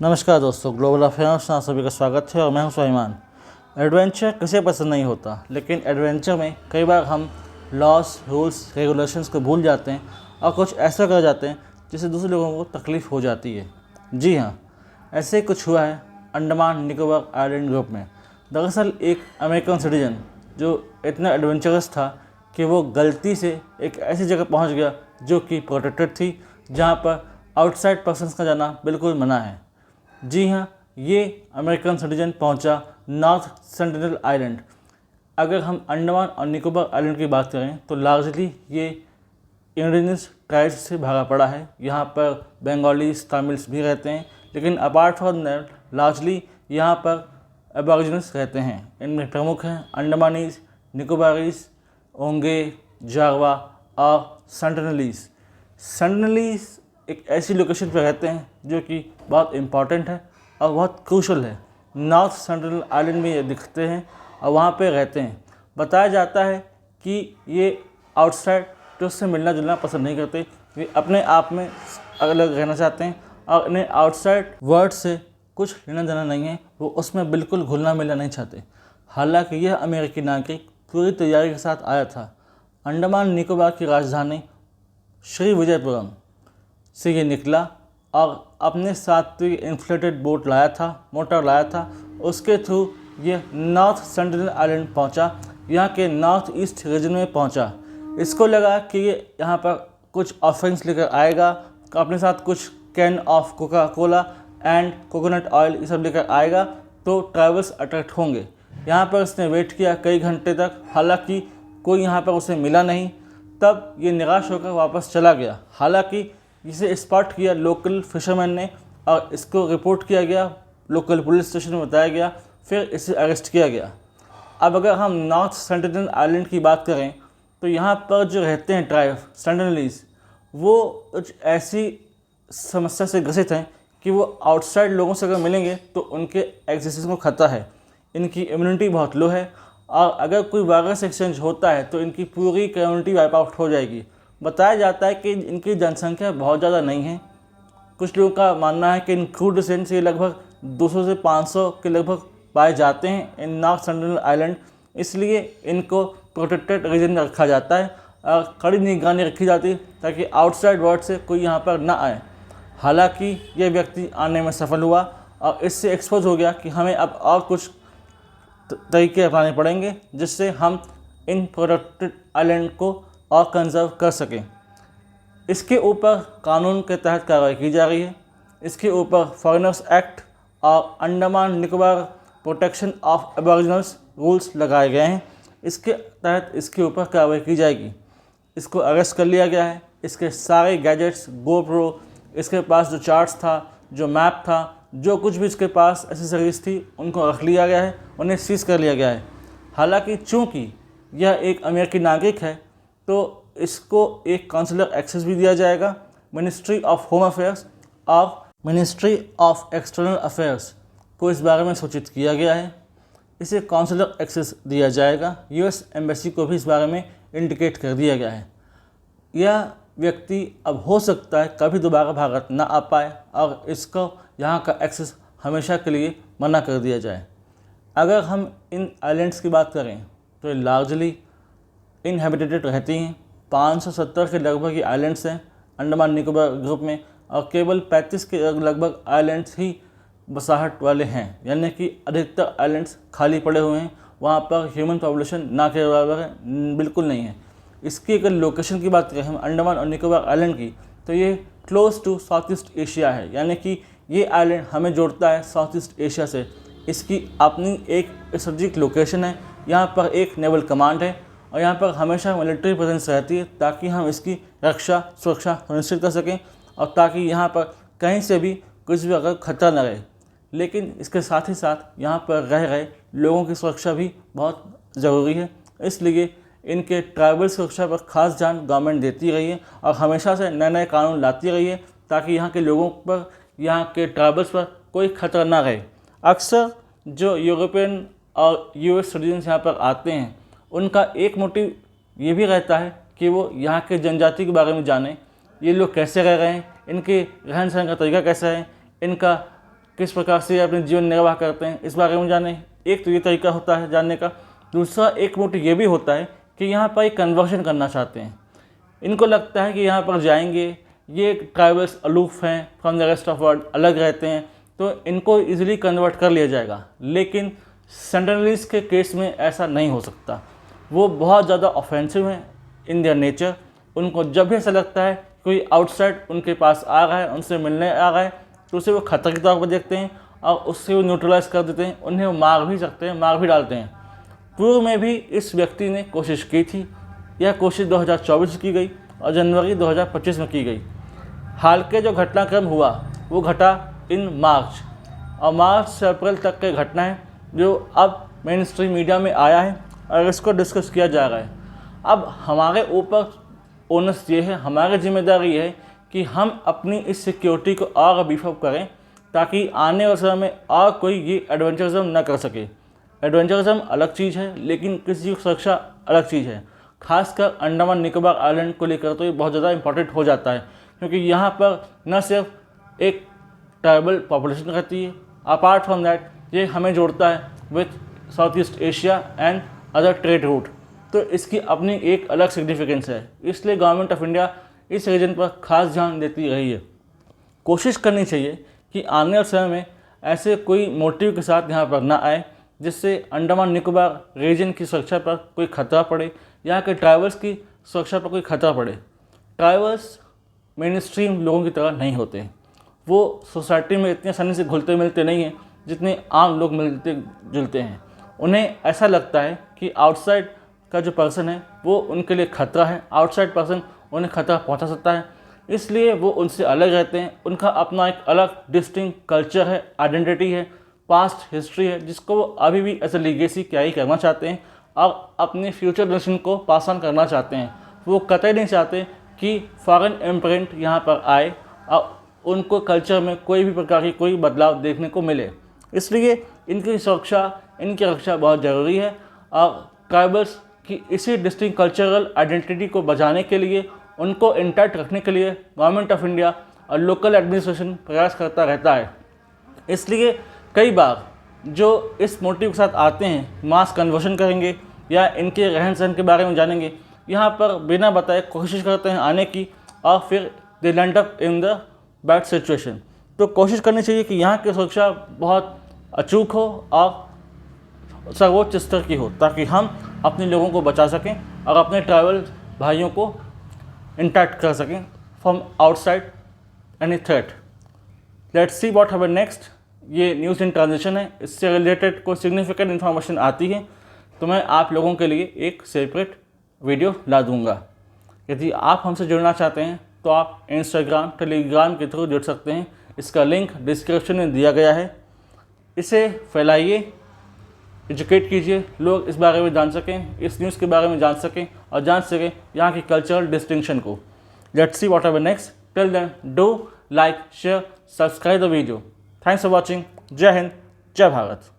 नमस्कार दोस्तों, global affairs में आप सभी का स्वागत है और मैं हूं सुलेमान। एडवेंचर किसे पसंद नहीं होता, लेकिन एडवेंचर में कई बार हम लॉस, रूल्स, रेगुलेशंस को भूल जाते हैं और कुछ ऐसा कर जाते हैं जिससे दूसरे लोगों को तकलीफ़ हो जाती है। जी हाँ, ऐसे ही कुछ हुआ है अंडमान निकोबार आइलैंड ग्रुप में। दरअसल एक अमेरिकन सिटीजन जो इतना एडवेंचरस था कि वो गलती से एक ऐसी जगह पहुंच गया जो कि प्रोटेक्टेड थी, जहां पर आउटसाइड पर्सन्स का जाना बिल्कुल मना है। जी हाँ, ये अमेरिकन सिटीजन पहुंचा नॉर्थ सेंटिनल आइलैंड। अगर हम अंडमान और निकोबार आइलैंड की बात करें तो लार्जली ये इंडिजिनस ट्राइब्स से भागा पड़ा है। यहाँ पर बंगालीज, तमिल्स भी रहते हैं, लेकिन अपार्ट फ्रॉम दैट लार्जली यहाँ पर एबॉरिजिनस रहते हैं। इनमें प्रमुख हैं अंडमानीज, निकोबारीज, ओंगे, जारवा और सेंटिनलीज। सेंटिनलीज एक ऐसी लोकेशन पर रहते हैं जो कि बहुत इम्पॉर्टेंट है और बहुत क्रूशल है। नॉर्थ सेंट्रल आइलैंड में ये दिखते हैं और वहाँ पे रहते हैं। बताया जाता है कि ये आउटसाइड टूरिस्ट से मिलना जुलना पसंद नहीं करते, वे अपने आप में अलग रहना चाहते हैं और इन्हें आउटसाइड वर्ल्ड से कुछ लेना देना नहीं है। वो उसमें बिल्कुल घुलना मिलना नहीं चाहते। हालांकि यह अमेरिकी नागरिक पूरी तैयारी के साथ आया था। अंडमान निकोबार की राजधानी श्री विजयपुरम से ये निकला और अपने साथ इन्फ्लेटेड बोट लाया था, मोटर लाया था। उसके थ्रू ये नॉर्थ सेंटिनल आइलैंड पहुंचा, यहाँ के नॉर्थ ईस्ट रीजन में पहुंचा। इसको लगा कि ये यहाँ पर कुछ ऑफरिंग्स लेकर आएगा, अपने साथ कुछ can of Coca Cola and coconut oil ये सब लेकर आएगा तो ट्रैवल्स अट्रैक्ट होंगे। यहाँ पर इसने वेट किया कई घंटे तक, हालांकि कोई यहाँ पर उसे मिला नहीं। तब ये निराश होकर वापस चला गया। हालांकि इसे स्पॉट किया लोकल फिशरमैन ने और इसको रिपोर्ट किया गया, लोकल पुलिस स्टेशन में बताया गया, फिर इसे अरेस्ट किया गया। अब अगर हम नॉर्थ सेंटिनल आइलैंड की बात करें तो यहाँ पर जो रहते हैं ट्राइब सेंटिनलीज, वो कुछ ऐसी समस्या से ग्रसित हैं कि वो आउटसाइड लोगों से अगर मिलेंगे तो उनके एग्जिस्टेंस को खतरा है। इनकी इम्यूनिटी बहुत लो है और अगर कोई वायरस एक्सचेंज होता है तो इनकी पूरी कम्युनिटी वाइप आउट हो जाएगी। बताया जाता है कि इनकी जनसंख्या बहुत ज़्यादा नहीं है। कुछ लोगों का मानना है कि इन क्रू डिसेंट से लगभग 200 से 500 के लगभग पाए जाते हैं इन नॉर्थ सेंट्रल आइलैंड। इसलिए इनको प्रोटेक्टेड रीजन में रखा जाता है और कड़ी निगरानी रखी जाती है ताकि आउटसाइड वर्ल्ड से कोई यहाँ पर ना आए। हालांकि यह व्यक्ति आने में सफल हुआ और इससे एक्सपोज हो गया कि हमें अब और कुछ तरीके अपनाने पड़ेंगे जिससे हम इन प्रोटेक्टेड आइलैंड को और कंजर्व कर सकें। इसके ऊपर कानून के तहत कार्रवाई की जा रही है। इसके ऊपर फॉरेनर्स एक्ट और Andaman Nicobar protection of aboriginals rules लगाए गए हैं। इसके तहत इसके ऊपर कार्रवाई की जाएगी। इसको अरेस्ट कर लिया गया है। इसके सारे गैजेट्स, गोप्रो, इसके पास जो चार्ट्स था, जो मैप था, जो कुछ भी इसके पास एसेसरीज थी, उनको रख लिया गया है, उन्हें सीज कर लिया गया है। हालांकि चूँकि यह एक अमेरिकी नागरिक है तो इसको एक काउंसलर एक्सेस भी दिया जाएगा। मिनिस्ट्री ऑफ होम अफेयर्स और मिनिस्ट्री ऑफ एक्सटर्नल अफेयर्स को इस बारे में सूचित किया गया है। इसे काउंसलर एक्सेस दिया जाएगा। यूएस एम्बेसी को भी इस बारे में इंडिकेट कर दिया गया है। यह व्यक्ति अब हो सकता है कभी दोबारा भारत ना आ पाए और इसको यहाँ का एक्सेस हमेशा के लिए मना कर दिया जाए। अगर हम इन आइलैंड्स की बात करें तो ये लार्जली इनहेबिटेटेड रहती हैं। 570 के लगभग ये आइलैंड्स हैं अंडमान निकोबार ग्रुप में और केवल 35 के लगभग आइलैंड्स ही बसाहट वाले हैं, यानी कि अधिकतर आइलैंड्स खाली पड़े हुए हैं। वहाँ पर ह्यूमन पॉपुलेशन ना के बराबर है, बिल्कुल नहीं है। इसकी अगर लोकेशन की बात करें हम अंडमान और निकोबार आइलैंड की, तो ये close to Southeast Asia है, यानी कि ये आइलैंड हमें जोड़ता है साउथ ईस्ट एशिया से। इसकी अपनी एक स्ट्रेटेजिक लोकेशन है। यहाँ पर एक नेवल कमांड है और यहाँ पर हमेशा मिलिट्री प्रेजेंस रहती है ताकि हम इसकी रक्षा सुरक्षा सुनिश्चित कर सकें और ताकि यहाँ पर कहीं से भी कुछ भी अगर खतरा न रहे। लेकिन इसके साथ ही साथ यहाँ पर रह रहे लोगों की सुरक्षा भी बहुत ज़रूरी है। इसलिए इनके ट्राइबल सुरक्षा पर खास ध्यान गवर्नमेंट देती रही है और हमेशा से नए नए कानून लाती रही है ताकि यहाँ के लोगों पर, यहाँ के ट्राइबल्स पर कोई खतरा ना रहे। अक्सर जो यूरोपियन और यूएस सिटीजन्स यहाँ पर आते हैं उनका एक मोटिव ये भी रहता है कि वो यहाँ के जनजाति के बारे में जानें, ये लोग कैसे रह रहे हैं, इनके रहन सहन का तरीका कैसा है, इनका किस प्रकार से अपने जीवन निर्वाह करते हैं, इस बारे में जाने। एक तो ये तरीका होता है जानने का। दूसरा एक मोटिव ये भी होता है कि यहाँ पर एक कन्वर्शन करना चाहते हैं। इनको लगता है कि यहाँ पर जाएंगे, ये ट्राइबल्स अलूफ हैं from the rest of world, अलग रहते हैं, तो इनको इजीली कन्वर्ट कर लिया जाएगा। लेकिन सेंटिनलीज के केस में ऐसा नहीं हो सकता। वो बहुत ज़्यादा ऑफेंसिव हैं इन देयर नेचर। उनको जब भी ऐसा लगता है कोई आउटसाइड उनके पास आ रहा है, उनसे मिलने आ रहा है, तो उसे वो खतरे के तौर पर देखते हैं और उससे वो न्यूट्रलाइज कर देते हैं। उन्हें वो मार भी सकते हैं, मार भी डालते हैं। पूर्व में भी इस व्यक्ति ने कोशिश की थी। यह कोशिश 2024 की गई और जनवरी 2025 में की गई। हाल के जो घटनाक्रम हुआ वो घटा इन मार्च, और मार्च से अप्रैल तक के घटना है जो अब मेन स्ट्रीम मीडिया में आया है और इसको डिस्कस किया जा रहा है। अब हमारे ऊपर ओनस ये है, हमारी जिम्मेदारी ये है कि हम अपनी इस सिक्योरिटी को और बीफ अप करें ताकि आने वाले समय में और कोई ये एडवेंचरिज्म न कर सके। एडवेंचरिज्म अलग चीज़ है, लेकिन किसी की सुरक्षा अलग चीज़ है। खासकर अंडमान निकोबार आइलैंड को लेकर तो ये बहुत ज़्यादा इंपॉर्टेंट हो जाता है, क्योंकि यहाँ पर न सिर्फ एक ट्राइबल पॉपुलेशन रहती है, अपार्ट फ्रॉम दैट ये हमें जोड़ता है with south east Asia and other trade route. तो इसकी अपनी एक अलग सिग्निफिकेंस है। इसलिए गवर्नमेंट ऑफ इंडिया इस रीजन पर खास ध्यान देती रही है। कोशिश करनी चाहिए कि आने वाले समय में ऐसे कोई मोटिव के साथ यहाँ पर ना आए जिससे अंडमान निकोबार रीजन की सुरक्षा पर कोई खतरा पड़े, यहाँ के ट्राइबल्स की सुरक्षा पर कोई खतरा पड़े। ट्राइबल्स मेन स्ट्रीम लोगों की तरह नहीं होते। वो सोसाइटी में इतने आसानी से घुलते मिलते नहीं हैं जितने आम लोग मिलते जुलते हैं। उन्हें ऐसा लगता है कि आउटसाइड का जो पर्सन है वो उनके लिए खतरा है, आउटसाइड पर्सन उन्हें खतरा पहुंचा सकता है, इसलिए वो उनसे अलग रहते हैं। उनका अपना एक अलग डिस्टिंक्ट कल्चर है, आइडेंटिटी है, पास्ट हिस्ट्री है, जिसको वो अभी भी एज ए लीगेसी कैरी करना चाहते हैं और अपने फ्यूचर जनरेशन को पास ऑन करना चाहते हैं। वो कतई नहीं चाहते कि फॉरेन इम्प्रिंट यहाँ पर आए और उनको कल्चर में कोई भी प्रकार की कोई बदलाव देखने को मिले। इसलिए इनकी सुरक्षा, इनकी रक्षा बहुत ज़रूरी है और ट्राइबल्स की इसी डिस्टिंक्ट कल्चरल आइडेंटिटी को बचाने के लिए, उनको इंटैक्ट रखने के लिए गवर्नमेंट ऑफ इंडिया और लोकल एडमिनिस्ट्रेशन प्रयास करता रहता है। इसलिए कई बार जो इस मोटिव के साथ आते हैं, मास कन्वर्शन करेंगे या इनके रहन सहन के बारे में जानेंगे, यहाँ पर बिना बताए कोशिश करते हैं आने की और फिर they land up in the bad situation. तो कोशिश करनी चाहिए कि यहाँ की सुरक्षा बहुत अचूक हो और सर्वोच्च स्तर की हो, ताकि हम अपने लोगों को बचा सकें और अपने ट्राइबल भाइयों को इंटैक्ट कर सकें from outside any threat. Let's see what happen next. ये न्यूज़ इन ट्रांजिशन है, इससे रिलेटेड कोई सिग्निफिकेंट इन्फॉर्मेशन आती है तो मैं आप लोगों के लिए एक सेपरेट वीडियो ला दूंगा। यदि आप हमसे जुड़ना चाहते हैं तो आप इंस्टाग्राम, टेलीग्राम के थ्रू जुड़ सकते हैं। इसका लिंक डिस्क्रिप्शन में दिया गया है। इसे फैलाइए, एजुकेट कीजिए, लोग इस बारे में जान सकें, इस न्यूज़ के बारे में जान सकें और जान सकें यहाँ की कल्चरल डिस्टिंक्शन को। Let's see what happen next. Till then do like, share, subscribe the video. Thanks for watching. जय हिंद, जय भारत।